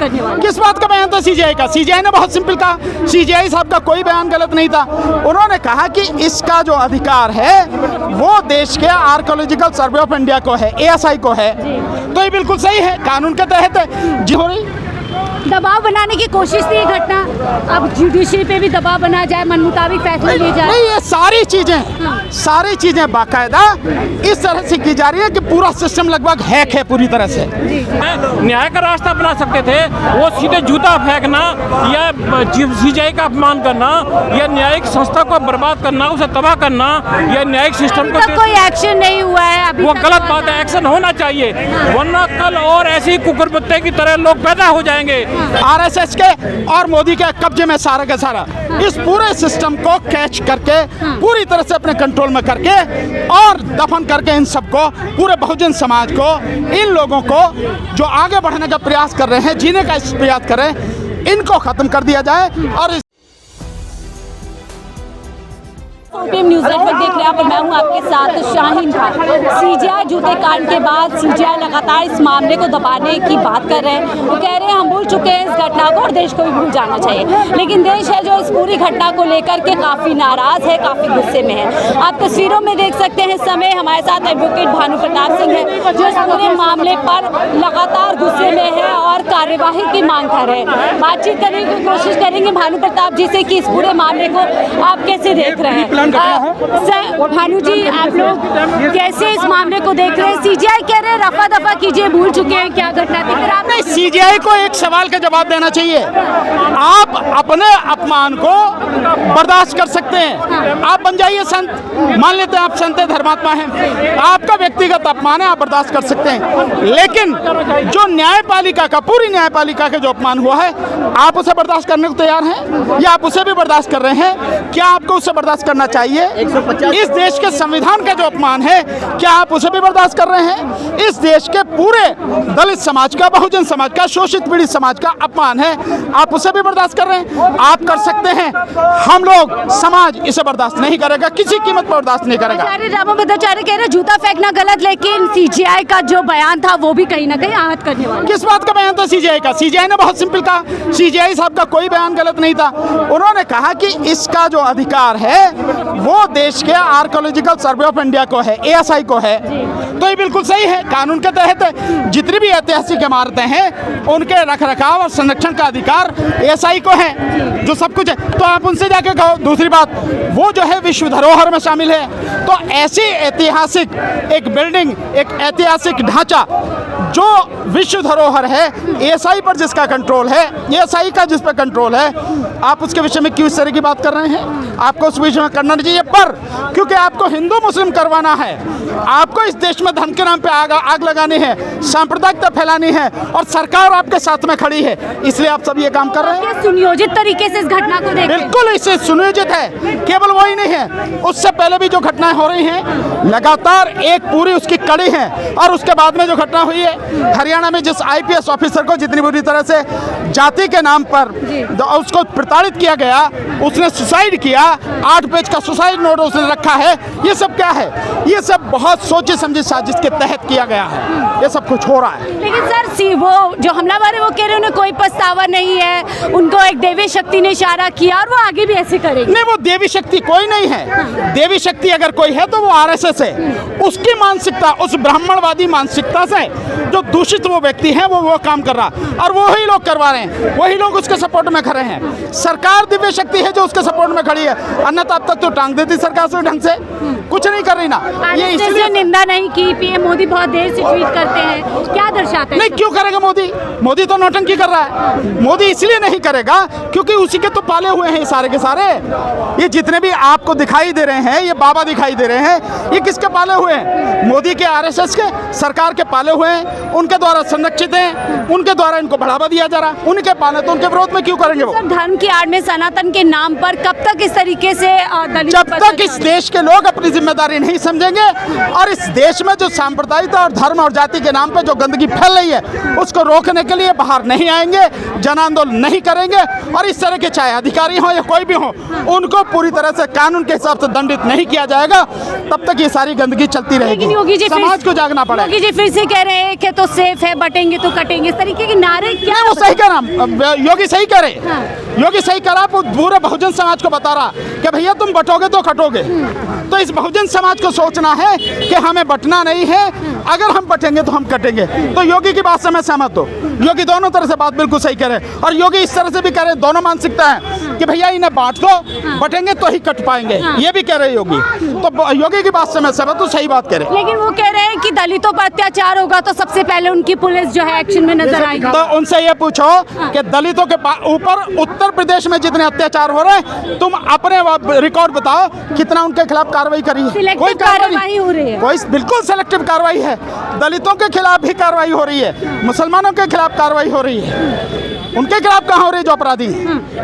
करने वाले। किस बात का बयान था सीजीआई का? सीजीआई ने बहुत सिंपल कहा, सीजीआई साहब का कोई बयान गलत नहीं था। उन्होंने कहा कि इसका जो अधिकार है वो देश के आर्कियोलॉजिकल सर्वे ऑफ इंडिया को है, एएसआई को है। तो ये बिल्कुल सही है, कानून के तहत जी हो रही। दबाव बनाने की कोशिश थी ये घटना, अब जुडिशरी पे भी दबाव बना जाए, मन मुताबिक फैसला लिए जाए। नहीं, ये सारी चीजें बाकायदा इस तरह से की जा रही है कि पूरा सिस्टम लगभग हैक है पूरी तरह से। न्याय का रास्ता अपना सकते थे, वो सीधे जूता फेंकना या सीजीआई का अपमान करना या न्यायिक संस्था को बर्बाद करना, उसे तबाह करना या न्यायिक सिस्टम को कोई एक्शन नहीं हुआ है अभी, वो गलत बात है। एक्शन होना चाहिए, वरना कल और ऐसे ही कुकुरमुत्ते की तरह लोग पैदा हो जाएंगे। आरएसएस के और मोदी के कब्जे में सारा का सारा इस पूरे सिस्टम को कैच करके पूरी तरह से अपने कंट्रोल में करके और दफन करके इन सबको, पूरे बहुजन समाज को, इन लोगों को जो आगे बढ़ने का प्रयास कर रहे हैं, जीने का प्रयास कर रहे हैं, इनको खत्म कर दिया जाए। और न्यूज़ नेटवर्क देख रहे हैं, पर मैं हूं आपके साथ शाहीन खान। सीजीआई जूते कांड के बाद सीजीआई लगातार इस मामले को दबाने की बात कर रहे हैं। वो कह रहे हैं हम भूल चुके हैं इस घटना को और देश को भी भूल जाना चाहिए, लेकिन देश है जो इस पूरी घटना को लेकर के काफ़ी नाराज़ है, काफ़ी गुस्से में है। आप तस्वीरों में देख सकते हैं, इस समय हमारे साथ एडवोकेट भानु प्रताप सिंह है जो इस पूरे मामले पर लगातार गुस्से में है और कार्यवाही की मांग कर रहे हैं। बातचीत करने की कोशिश करेंगे भानु प्रताप जी से कि इस पूरे मामले को आप कैसे देख रहे हैं। भानु जी, आप लोग कैसे इस मामले को देख रहे हैं? सीजीआई कह रहे हैं रफा दफा कीजिए, भूल चुके हैं क्या घटना थी, फिर आप नहीं, सीजीआई को एक सवाल का जवाब देना चाहिए। आप अपने अपमान को बर्दाश्त कर सकते हैं, आप बन जाइए संत, मान लेते हैं आप संत हैं, धर्मात्मा हैं, आपका व्यक्तिगत अपमान है, आप बर्दाश्त कर सकते हैं। लेकिन जो न्यायपालिका का, पूरी न्यायपालिका का जो अपमान हुआ है, आप उसे बर्दाश्त करने को तैयार हैं या आप उसे भी बर्दाश्त कर रहे हैं? क्या आपको उसे बर्दाश्त करना चाहिए? इस देश के संविधान का जो अपमान है, क्या आप उसे भी बर्दाश्त कर रहे हैं? इस देश के पूरे दलित समाज का, बहुजन समाज का, शोषित पीड़ित समाज का अपमान है, आप उसे भी बर्दाश्त कर रहे हैं? आप कर सकते हैं, हम लोग, समाज इसे बर्दाश्त नहीं करेगा, किसी कीमत पर बर्दाश्त नहीं करेगा। रामाभद्राचार्य कह रहे हैं जूता फेंकना गलत, लेकिन सीजीआई का जो बयान था वो भी कहीं ना कहीं आहत करने वाला। किस बात का बयान था सीजीआई का? सीजीआई ने बहुत सिंपल कहा, सीजीआई साहब का कोई बयान गलत नहीं था। उन्होंने कहा कि इसका जो अधिकार है वो देश के आर्कियोलॉजिकल सर्वे ऑफ इंडिया को है, एएसआई को है। तो ये बिल्कुल सही है, कानून के तहत जितनी भी ऐतिहासिक इमारतें हैं उनके रखरखाव और संरक्षण का अधिकार एएसआई को है, जो सब कुछ है। तो आप उनसे जाके कहो। दूसरी बात, वो जो है विश्व धरोहर में शामिल है, तो ऐसी ऐतिहासिक एक बिल्डिंग, एक ऐतिहासिक ढांचा जो विश्व धरोहर है, एएसआई पर जिसका कंट्रोल है, एएसआई का जिस पर कंट्रोल है, आप उसके विषय में क्यों इस तरह की बात कर रहे हैं? आपको उस विषय में करना नहीं चाहिए, पर क्योंकि आपको हिंदू मुस्लिम करवाना है, आपको इस देश में धर्म के नाम पे आग लगानी है, सांप्रदायिकता फैलानी है और सरकार आपके साथ में खड़ी है, इसलिए आप सब ये काम कर रहे हैं। सुनियोजित तरीके से इस घटना को देखें। बिल्कुल इसे सुनियोजित है, केवल वही नहीं है, उससे पहले भी जो घटनाएं हो रही हैं लगातार एक पूरी उसकी कड़ी है। और उसके बाद में जो घटना हुई है हरियाणा में, जिस आईपीएस ऑफिसर को जितनी बुरी तरह से जाति के नाम पर उसको प्रताड़ित किया गया, उसने सुसाइड किया, 8 पेज का सुसाइड नोट उसने रखा है, ये सब क्या है? ये सब बहुत सोची समझी साजिश के तहत किया गया है, ये सब कुछ हो रहा है। लेकिन सर वो जो हमलावर है वो कह रहे हैं उन्हें कोई पछतावा नहीं है, उनको एक देवी शक्ति ने इशारा किया और वो आगे भी ऐसे करेंगे। नहीं, वो देवी शक्ति कोई नहीं है। देवी शक्ति अगर कोई है तो वो आरएसएस है। उसकी मानसिकता, उस ब्राह्मणवादी मानसिकता से जो दूषित वो व्यक्ति है, वो काम कर रहा और वही लोग करवा रहे हैं, वही लोग उसके सपोर्ट में खड़े हैं। सरकार दिव्य शक्ति है जो उसके सपोर्ट में खड़ी है, अन्यथा अब तक तो टांग देती सरकार से ढंग से, कुछ नहीं कर रही ना। ये इसलिए निंदा नहीं की, पीएम मोदी बहुत देर से ट्वीट करते हैं, क्या दर्शाते हैं? नहीं, क्यों करेगा मोदी? मोदी तो नौटंकी कर रहा है। मोदी इसलिए नहीं करेगा क्योंकि उसी के तो पाले हुए हैं सारे के सारे। ये जितने भी आपको दिखाई दे रहे हैं, ये बाबा दिखाई दे रहे हैं, ये किसके पाले हुए हैं? मोदी के, आरएसएस के, सरकार के पाले हुए हैं, उनके द्वारा संरक्षित हैं, उनके द्वारा इनको बढ़ावा दिया जा रहा है। उनके पाले तो उनके विरोध में क्यों करेंगे वो? धर्म की आड़ में, सनातन के नाम पर कब तक इस तरीके से जब तक इस देश के लोग अपनी जिम्मेदारी नहीं समझेंगे और इस देश में जो सांप्रदायिकता और धर्म और जाति के नाम पे जो गंदगी फैल रही है उसको रोकने के लिए बाहर नहीं आएंगे, जन आंदोलन नहीं करेंगे और इस तरह के चाहे अधिकारी हो या कोई भी हो, उनको पूरी तरह से कानून के हिसाब से दंडित नहीं किया जाएगा, तब तक ये सारी गंदगी चलती रहेगी। समाज को जागना पड़ेगा। योगी जी फिर से कह रहे हैं कि बटेंगे तो सेफ है, बटेंगे तो कटेंगे, इस तरीके के नारे क्या? नहीं, वो सही कह रहा, योगी सही कह रहे। योगी सही कह रहा, वो पूरे बहुजन समाज को बता रहा कि भैया तुम बटोगे तो कटोगे। तो इस बहुजन समाज को सोचना है कि हमें बटना नहीं है, अगर हम बटेंगे तो हम कटेंगे। तो योगी की बात से मैं सहमत हूँ। योगी दोनों तरह से बात बिल्कुल सही कह रहे हैं, और योगी इस तरह से भी कह रहे हैं, दोनों मानसिकता है कि भैया इन्हें बांट दो, बटेंगे तो ही कट पाएंगे, ये भी कह रहे हैं योगी। तो योगी की बात से मैं सहमत हूँ, सही बात कह रहे हैं। लेकिन वो कह रहे हैं कि दलितों पर अत्याचार होगा तो सबसे पहले उनकी पुलिस जो है एक्शन में नजर आएगी। तो उनसे ये पूछो कि दलितों के ऊपर उत्तर प्रदेश में जितने अत्याचार हो रहे हैं, तुम अपने रिकॉर्ड बताओ कितना उनके खिलाफ कार्रवाई करी है? कोई कार्रवाई हो रही है? कोई बिल्कुल सेलेक्टिव कार्रवाई है। दलितों के खिलाफ भी कार्रवाई हो रही है, मुसलमानों के खिलाफ कार्रवाई हो रही है, उनके खिलाफ कहाँ हो रही है जो अपराधी?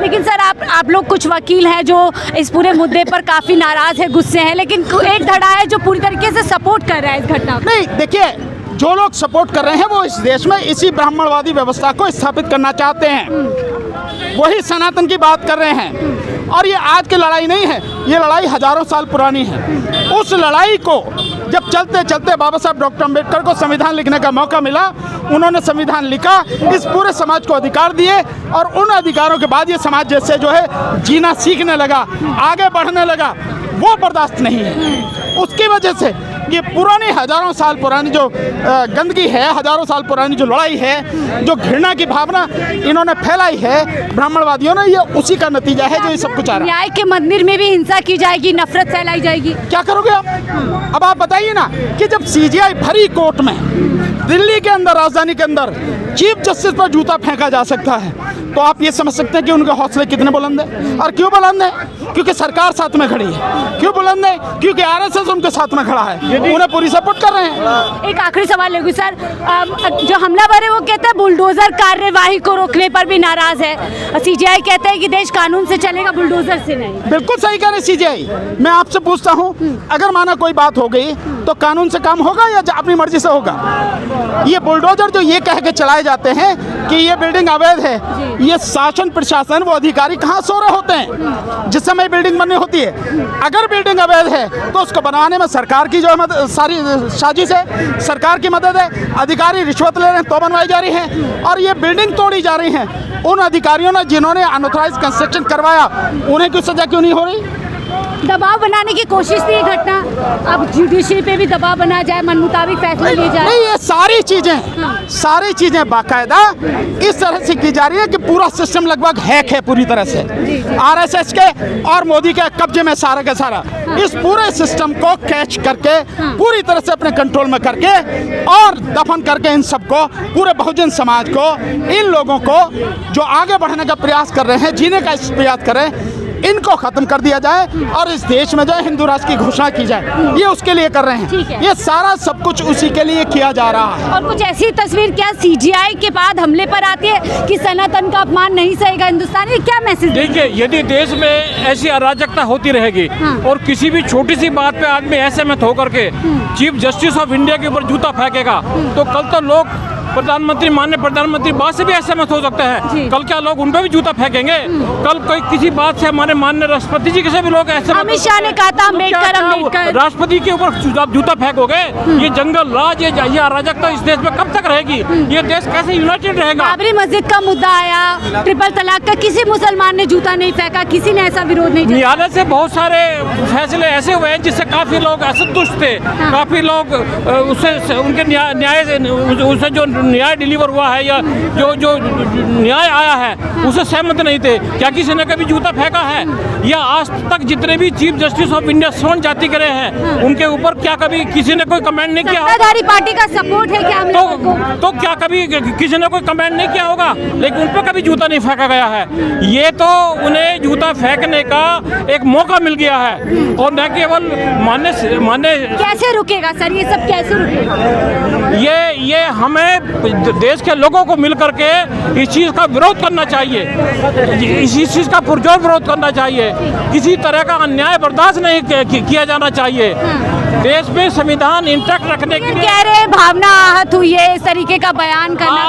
लेकिन सर आप लोग कुछ वकील हैं जो इस पूरे मुद्दे पर काफी नाराज है, गुस्से हैं, लेकिन एक धड़ा है जो पूरी तरीके से सपोर्ट कर रहा है इस घटना को। नहीं, देखिए, जो लोग सपोर्ट कर रहे हैं वो इस देश में इसी ब्राह्मणवादी व्यवस्था को स्थापित करना चाहते हैं, वही सनातन की बात कर रहे हैं। और ये आज की लड़ाई नहीं है, ये लड़ाई हजारों साल पुरानी है। उस लड़ाई को जब चलते चलते बाबा साहब डॉक्टर अम्बेडकर को संविधान लिखने का मौका मिला, उन्होंने संविधान लिखा, इस पूरे समाज को अधिकार दिए, और उन अधिकारों के बाद ये समाज जैसे जो है जीना सीखने लगा, आगे बढ़ने लगा, वो बर्दाश्त नहीं है। उसकी वजह से ये पुरानी हजारों साल पुरानी जो गंदगी है, हजारों साल पुरानी जो लड़ाई है, जो घृणा की भावना इन्होंने फैलाई है ब्राह्मणवादियों ने, ये उसी का नतीजा है जो ये सब कुछ आ रहा है। न्याय के मंदिर में भी हिंसा की जाएगी, नफरत फैलाई जाएगी, क्या करोगे आप? अब आप बताइए ना कि जब सीजीआई भरी कोर्ट में दिल्ली के अंदर, राजधानी के अंदर चीफ जस्टिस पर जूता फेंका जा सकता है, तो आप ये समझ सकते हैं कि उनके हौसले कितने बुलंद हैं। और क्यों बुलंद है? क्योंकि सरकार साथ में खड़ी है। क्यों बुलंद है? क्योंकि आरएसएस उनके साथ में खड़ा है, उन्हें पूरी सपोर्ट कर रहे हैं। एक आखिरी सवाल लेगी सर, जो हमलावर है वो कहते हैं बुलडोजर कार्यवाही को रोकने पर भी नाराज है, सीजीआई कहते हैं कि देश कानून से चलेगा, बुलडोजर से नहीं। बिल्कुल सही कह रहे सीजीआई। मैं आपसे पूछता हूँ, अगर माना कोई बात हो गई तो कानून से काम होगा या अपनी मर्जी से होगा? ये बुलडोजर जो ये कह के चलाए जाते हैं कि ये बिल्डिंग अवैध है, ये शासन प्रशासन वो अधिकारी कहाँ सो रहे होते हैं जिस समय बिल्डिंग बननी होती है? अगर बिल्डिंग अवैध है तो उसको बनवाने में सरकार की जो है सारी साजिश है, सरकार की मदद है, अधिकारी रिश्वत ले रहे हैं तो बनवाई जा रही है, और ये बिल्डिंग तोड़ी जा रही है। उन अधिकारियों ने जिन्होंने अनऑथराइज्ड कंस्ट्रक्शन करवाया, उन्हें क्यों सजा क्यों नहीं हो रही? दबाव बनाने की कोशिश थी घटना, अब जुडिशरी पे भी दबाव बना जाए, मन मुताबिक फैसला लिए जाए। नहीं, ये सारी चीजें बाकायदा इस तरह से की जा रही है कि पूरा सिस्टम लगभग हैक है पूरी तरह से, आरएसएस के और मोदी के कब्जे में सारा का सारा। इस पूरे सिस्टम को कैच करके पूरी तरह से अपने कंट्रोल में करके और दफन करके इन सबको, पूरे बहुजन समाज को, इन लोगों को जो आगे बढ़ने का प्रयास कर रहे हैं, जीने का प्रयास कर रहे हैं, इनको खत्म कर दिया जाए और इस देश में जो है हिंदू राष्ट्र की घोषणा की जाए। ये उसके लिए कर रहे हैं, ये सारा सब कुछ उसी के लिए किया जा रहा है। और कुछ ऐसी तस्वीर क्या सीजीआई के बाद हमले पर आती है कि सनातन का अपमान नहीं सहेगा हिंदुस्तान, ये क्या मैसेज? देखिए, यदि देश में ऐसी अराजकता होती रहेगी और किसी भी छोटी सी बात पे आदमी ऐसे में होकर के चीफ जस्टिस ऑफ इंडिया के ऊपर जूता फेंकेगा, तो कल तो लोग माननीय प्रधानमंत्री बात से भी असहमत हो सकते हैं। कल क्या लोग उन पर भी जूता फेंकेंगे? कल कोई किसी बात से हमारे माननीय राष्ट्रपति जी के भी लोग ऐसे, अमित शाह ने कहा था अम्बेडकर राष्ट्रपति के ऊपर आप जूता फेंकोगे? ये जंगल राज, ये अराजकता इस देश में कब तक रहेगी? ये देश कैसे यूनाइटेड रहेगा? बाबरी मस्जिद का मुद्दा आया, ट्रिपल तलाक का, किसी मुसलमान ने जूता नहीं फेंका, किसी ने ऐसा विरोध नहीं किया। न्यायालय से बहुत सारे फैसले ऐसे हुए हैं जिससे काफी लोग असंतुष्ट थे, काफी लोग उससे उनके न्याय उससे जो न्याय डिलीवर हुआ है या जो न्याय आया है उसे सहमत नहीं थे। क्या किसी ने कभी जूता फेंका है? या आज तक जितने भी चीफ जस्टिस ऑफ इंडिया स्वर्ण जाति के रहे हैं उनके ऊपर क्या कभी किसी ने कोई कमेंट नहीं किया? सत्ताधारी पार्टी का सपोर्ट है क्या? तो क्या कभी किसी ने कोई कमेंट नहीं किया होगा? लेकिन उन पर कभी जूता नहीं फेंका गया है। ये तो उन्हें जूता फेंकने का एक मौका मिल गया है, और न केवल मानने कैसे रुकेगा सर? ये सब कैसे रुकेगा? ये हमें देश के लोगों को मिल करके इस चीज़ का विरोध करना चाहिए, इस चीज़ का पुरजोर विरोध करना चाहिए। किसी तरह का अन्याय बर्दाश्त नहीं किया जाना चाहिए। देश में संविधान इंटैक्ट रखने के लिए कह रहे हैं भावना आहत हुई है, इस तरीके का बयान करना।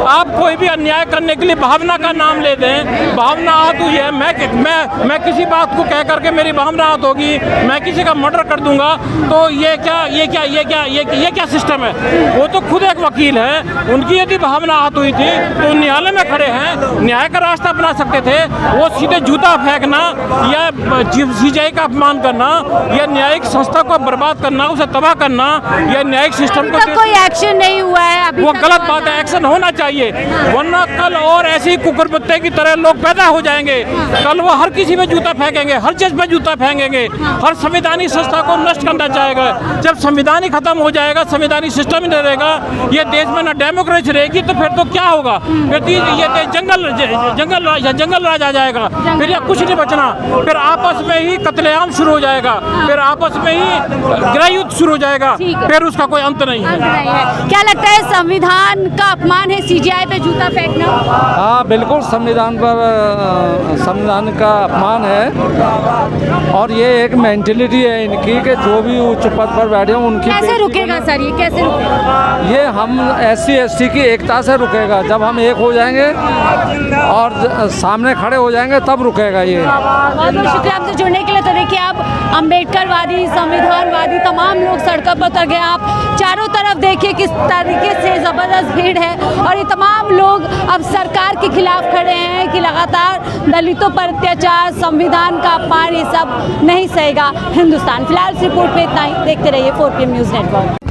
आप कोई भी अन्याय करने के लिए भावना का नाम ले दें, भावना आहत हुई है, मैं किसी बात को कह करके मेरी भावना आहत होगी, मैं किसी का मर्डर कर दूंगा, तो ये क्या सिस्टम है? वो तो खुद एक वकील है, उनकी यदि भावना आहत हुई थी तो न्यायालय में खड़े हैं, न्याय का रास्ता अपना सकते थे। वो सीधे जूता फेंकना या सीजीआई का अपमान करना या न्यायिक संस्था को बर्बाद करना, उसे तबाह करना या न्यायिक सिस्टम को कोई एक्शन नहीं हुआ है अभी, वो गलत बात है। एक्शन होना चाहिए, वरना कल और ऐसे ही कुकुर कुत्ते की तरह लोग पैदा हो जाएंगे। कल वो हर किसी में जूता फेंकेंगे, हर चीज में जूता फेंकेंगे, हर संवैधानिक संस्था को नष्ट करना चाहेगा। जब संविधान ही खत्म हो जाएगा, संवैधानिक सिस्टम ही नहीं रहेगा, ये देश में ना डेमोक्रेसी रहेगी, तो फिर तो क्या होगा? फिर ये जंगल राज आ जाएगा, फिर ये कुछ नहीं बचना, फिर आपस में ही कत्लेआम शुरू हो जाएगा, फिर आपस में ही गृह युद्ध शुरू हो जाएगा, फिर उसका कोई अंत नहीं है। क्या लगता है संविधान का अपमान है सीजीआई पे जूता फेंकना? हाँ, बिल्कुल संविधान का अपमान है, और ये एक मेंटेलिटी है इनकी कि जो भी उच्च पद पर बैठे हैं उनकी कैसे रुकेगा सर, ये कैसे रुकेगा? ये हम SC/ST की एकता से रुकेगा। जब हम एक हो जाएंगे और सामने खड़े हो जाएंगे तब रुकेगा ये। बहुत बहुत शुक्रिया आपसे जुड़ने के लिए। तो देखिए, अब अम्बेडकरवादी, संविधानवादी तमाम लोग सड़कों पर उतर गए। आप चारों तरफ देखिए किस तरीके से ज़बरदस्त भीड़ है, और ये तमाम लोग अब सरकार के खिलाफ खड़े हैं कि लगातार दलितों पर अत्याचार, संविधान का अपमान, ये सब नहीं सहेगा हिंदुस्तान। फिलहाल इस रिपोर्ट में इतना ही। देखते रहिए 4PM न्यूज़ नेटवर्क।